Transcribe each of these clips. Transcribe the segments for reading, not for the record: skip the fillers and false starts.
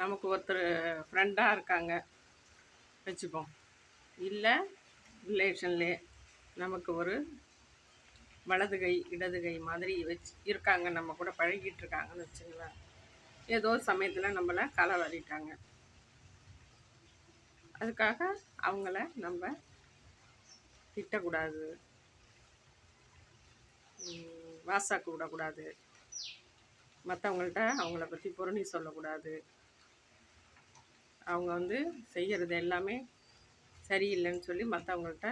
நமக்கு ஒருத்தர் ஃப்ரெண்டாக இருக்காங்க வச்சுப்போம், இல்லை ரிலேஷன்லே நமக்கு ஒரு வலது கை இடது கை மாதிரி இருக்காங்க, நம்ம கூட பழகிட்டு இருக்காங்கன்னு வச்சுங்களேன். ஏதோ சமயத்தில் நம்மளை களை வாரிட்டாங்க. அதுக்காக அவங்கள நம்ம திட்டக்கூடாது, வாசாக்கு விடக்கூடாது, மற்றவங்கள்ட்ட அவங்கள பற்றி புரணி சொல்லக்கூடாது. அவங்க செய்கிறது எல்லாமே சரியில்லைன்னு சொல்லி மற்றவங்கள்ட்ட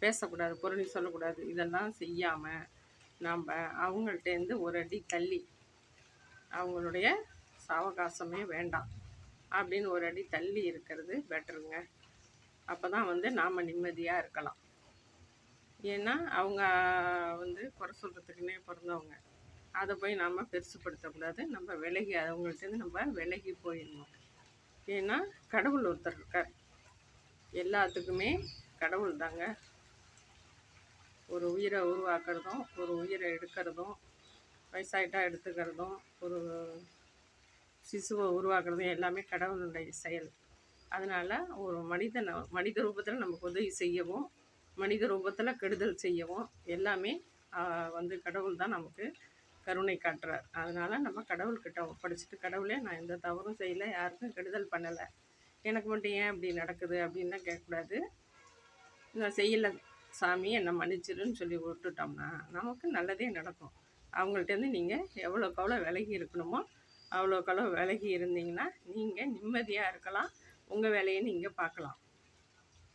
பேசக்கூடாது, புரணி சொல்லக்கூடாது. இதெல்லாம் செய்யாமல் நாம் அவங்கள்ட்டேருந்து ஒரு அடி தள்ளி, அவங்களுடைய சாவகாசமே வேண்டாம் அப்படின்னு ஒரு அடி தள்ளி இருக்கிறது பெட்டருங்க. அப்போ தான் நாம் நிம்மதியாக இருக்கலாம். ஏன்னா அவங்க குறை சொல்கிறதுக்குன்னே பிறந்தவங்க. அதை போய் நாம் பெருசுப்படுத்தக்கூடாது. நம்ம விலகி அவங்கள்ட்டேருந்து நம்ம விலகி போயிடணும். ஏன்னா கடவுள் ஒருத்தர் இருக்கார், எல்லாத்துக்குமே கடவுள் தாங்க. ஒரு உயிரை உருவாக்குறதும் ஒரு உயிரை எடுக்கிறதும், வயசாயிட்டா எடுத்துக்கிறதும், ஒரு சிசுவை உருவாக்குறதும் எல்லாமே கடவுளுடைய செயல். அதனால் ஒரு மனித ரூபத்தில் நமக்கு உதவி செய்யவும், மனித ரூபத்தில் கெடுதல் செய்யவும் எல்லாமே கடவுள் தான் நமக்கு கருணை காட்டுறார். அதனால் நம்ம கடவுள்கிட்ட ஒப்படைச்சிட்டு, கடவுளே நான் எந்த தவறும் செய்யலை, யாருக்கும் கெடுதல் பண்ணலை, எனக்கு மட்டும் ஏன் அப்படி நடக்குது அப்படின்லாம் கேட்கக்கூடாது. நான் செய்யலை சாமி என்னை மன்னிச்சிருன்னு சொல்லி விட்டுட்டோம்னா நமக்கு நல்லதே நடக்கும். அவங்கள்ட்டேருந்து நீங்கள் எவ்வளோக்கு எவ்வளோ விலகி இருக்கணுமோ அவ்வளோக்கு எவ்வளோ விலகி இருந்தீங்கன்னா நீங்கள் நிம்மதியாக இருக்கலாம், உங்கள் வேலையை நீங்கள் பார்க்கலாம்.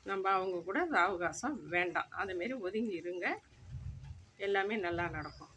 நம்ம அவங்க கூட அவகாசம் வேண்டாம், அதுமாரி ஒதுங்கி இருங்க, எல்லாமே நல்லா நடக்கும்.